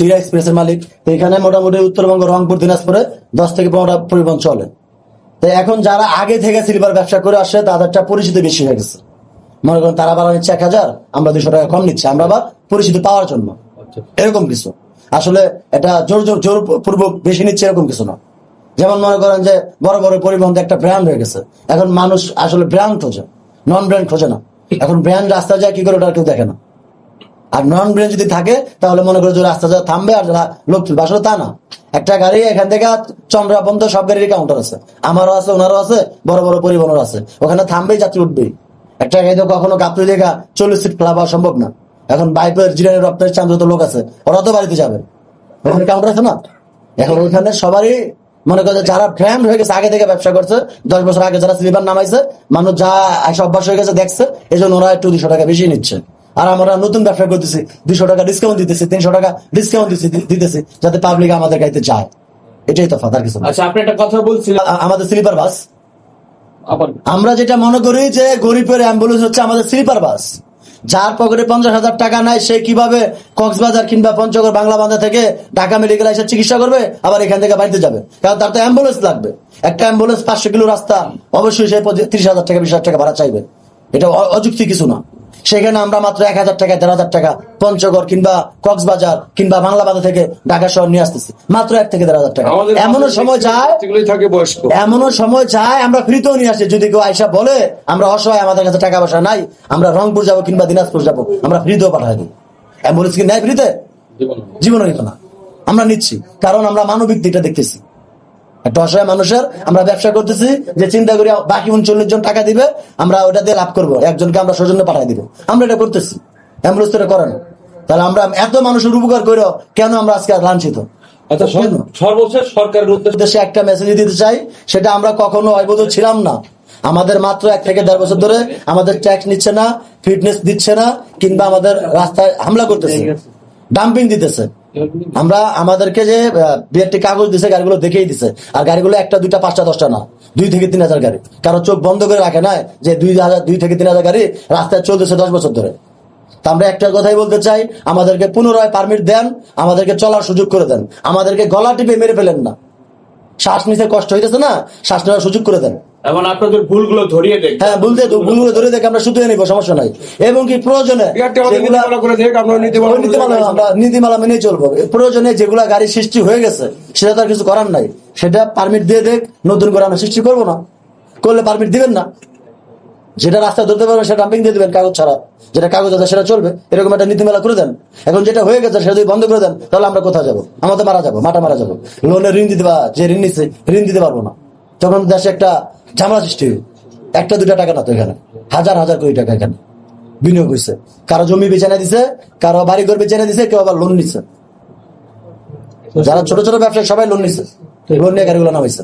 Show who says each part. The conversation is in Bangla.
Speaker 1: টিরা এক্সপ্রেসের মালিক। তো এখানে মোটামুটি উত্তরবঙ্গ, রংপুর, দিনাজপুরে 10 থেকে 15টা পরিবহন চলে। তো এখন যারা আগে থেকে স্লিপার ব্যবসা করে আসে তাদেরটা পরিচিতি বেশি হয়ে গেছে। মনে করেন তারা ভাড়া নিচ্ছে 1000, আমরা 200 টাকা কম নিচ্ছি, আমরা আবার পরিচিতি পাওয়ার জন্য, এরকম কিছু। আসলে এটা জোর পূর্বক বেশি নিচ্ছে এরকম কিছু না। যেমন মনে করেন যে বড় বড় পরিবহন একটা ব্র্যান্ড হয়ে গেছে, এখন মানুষ আসলে ব্র্যান্ড খোঁজে, নন ব্র্যান্ড খোঁজে না। এখন ব্র্যান্ড রাস্তায় যায় কি করে ওটা কেউ দেখে না। আর নন ব্র্যান্ড যদি থাকে তাহলে মনে করে যে রাস্তা যা থামবে আর যারা লোক তুলবে, আসলে তা না। একটা গাড়ি এখান থেকে চন্দ্রা পর্যন্ত সব গাড়ির কাউন্টার আছে, আমারও আছে, ওনারও আছে, বড় বড় পরিবহনের আছে, ওখানে থামবেই যাত্রী উঠবেই। একটা গাড়িতে কখনো গাপড়ি দেখা 40 সিট ফেলা পাওয়া সম্ভব না। এখন বাইপের জিরানের রপ্তানির চান যত লোক আছে ওরা তো বাড়িতে যাবে, ওখানে কাউন্টার আছে না। এখন ওইখানে সবারই মনে করে যারা ব্র্যান্ড হয়ে গেছে, আগে থেকে ব্যবসা করছে, 10 বছর আগে যারা স্লিপার নামাইছে, মানুষ যা একটা অভ্যাস হয়ে গেছে দেখছে, এই জন্য ওরা একটু 200 টাকা বেশি নিচ্ছে। আর আমরা নতুন ব্যবসা করতেছি, 200 টাকা ডিসকাউন্ট দিতেছি, 300 টাকা ডিসকাউন্ট দিতেছি, যাতে পাবলিক আমাদের গাড়িতে যায়। এটাই তো ফাদার কিছু।
Speaker 2: আচ্ছা, আপনি একটা কথা বলছিলেন
Speaker 1: আমাদের স্লিপার বাস, আমরা যেটা মনে করি যে গরিবের অ্যাম্বুলেন্স হচ্ছে আমাদের স্লিপার বাস। যার পকেটে 50,000 টাকা নাই, সে কিভাবে কক্সবাজার কিংবা পঞ্চগড় বাংলা বান্ধা থেকে ঢাকা মেডিকেল এসে চিকিৎসা করবে, আবার এখান থেকে বাড়িতে যাবে? কারণ তার তো অ্যাম্বুলেন্স লাগবে। একটা অ্যাম্বুলেন্স 500 কিলো রাস্তা, অবশ্যই সে 30,000 টাকা 20,000 টাকা ভাড়া চাইবে। এটা অযুক্তি কিছু না। সেখানে আমরা মাত্র 1,000 টাকা 1,500 টাকা পঞ্চগড় কিংবা কক্সবাজার কিংবা বাংলা বান্ধা থেকে ঢাকা শহর নিয়ে আসতেছি, মাত্র 1 থেকে 1,500 টাকা। এমনও সময় যায় আমরা ফ্রিতেও নিয়ে আসি। যদি কেউ আইসা বলে আমরা অসহায়, আমাদের কাছে টাকা পয়সা নাই, আমরা রংপুর যাবো কিংবা দিনাজপুর যাবো, আমরা ফ্রিতেও পাঠাই দিই। অ্যাম্বুলেন্স কি নেয় ফ্রিতে? জীবনও নিত না। আমরা নিচ্ছি কারণ আমরা মানবিক দিকটা দেখতেছি। একটা অসহায় মানুষের আমরা ব্যবসা করতেছি, যে চিন্তা করি বাকি 39 জন টাকা দিবে, আমরা ওটা দিয়ে লাভ করবো, একজনকে আমরা সৌজন্য পাঠাই দিব, আমরা এটা করতেছি। অ্যাম্বুলেন্স তো এটা করে না। তাহলে আমরা এত মানুষের উপকার করে কেন আমরা আজকে লাঞ্ছিত?
Speaker 2: সর্বশেষ সরকারের
Speaker 1: উদ্দেশ্যে একটা মেসেজ দিতে চাই, সেটা আমরা কখনো অবৈধ ছিলাম না। আমাদের মাত্র 1 থেকে 1.5 বছর ধরে আমাদের ট্যাক্স নিচ্ছে না, ফিটনেস দিচ্ছে না, কিংবা আমাদের রাস্তায় হামলা করতেছে, ডাম্পিং দিতেছে। আমরা আমাদেরকে যে বিআরটি কাগজ দিছে, গাড়িগুলো দেখেই দিছে। আর গাড়িগুলো 1টা 2টা 5টা 10টা না, 2 থেকে 3,000 গাড়ি। কারো চোখ বন্ধ করে রাখে না যে 2 থেকে 3,000 গাড়ি রাস্তায় চলতেছে 10 বছর ধরে। তা আমরা একটা কথাই বলতে চাই, আমাদেরকে পুনরায় পারমিট দেন, আমাদেরকে চলার সুযোগ করে দেন, আমাদেরকে গলা টিপে মেরে ফেলেন না। শ্বাস নিতে কষ্ট হইতেছে না, শ্বাস নেওয়ার সুযোগ করে দেন।
Speaker 2: এবং আপনাদের ভুলগুলো ধরিয়ে দেখ,
Speaker 1: হ্যাঁ, ভুলগুলো ধরে দেখে আমরা শুধুই নিবো, সমস্যা নাই। এবং কি প্রয়োজনে আমরা নীতিমালা মেনে চলবো। প্রয়োজনে যেগুলা গাড়ি সৃষ্টি হয়ে গেছে সেটা তার কিছু করার নাই, সেটা পারমিট দিয়ে দেখ, নতুন করে আমরা সৃষ্টি করবো না। করলে পারমিট দিবেন না, যেটা রাস্তা ধরতে পারবেন সেটা ডাম্পিং দিয়ে দিবেন কাগজ ছাড়া, যেটা কাগজ আছে সেটা চলবে, এরকম একটা নীতিমালা করে দেন। এখন যেটা হয়ে গেছে সেটা যদি বন্ধ করে দেন, তাহলে আমরা কোথায় যাবো? আমাদের মারা যাবো, মারা যাবো। লোনের ঋণ দিতে, যে ঋণ নিচ্ছে ঋণ দিতে পারবো না, তখন দেশে একটা ঝামেলা সৃষ্টি হবে। 1টা 2টা টাকা না তো, এখানে হাজার হাজার কোটি টাকা এখানে বিনিয়োগ হয়েছে। কারো জমি বেচানা দিছে, কারো বাড়িঘর বেচানা দিছে, কেউ আবার লোন নিচ্ছে। যারা ছোট ছোট ব্যবসায়ী সবাই লোন নিচ্ছে, লোন নিয়ে গাড়িগুলো নামাইছে।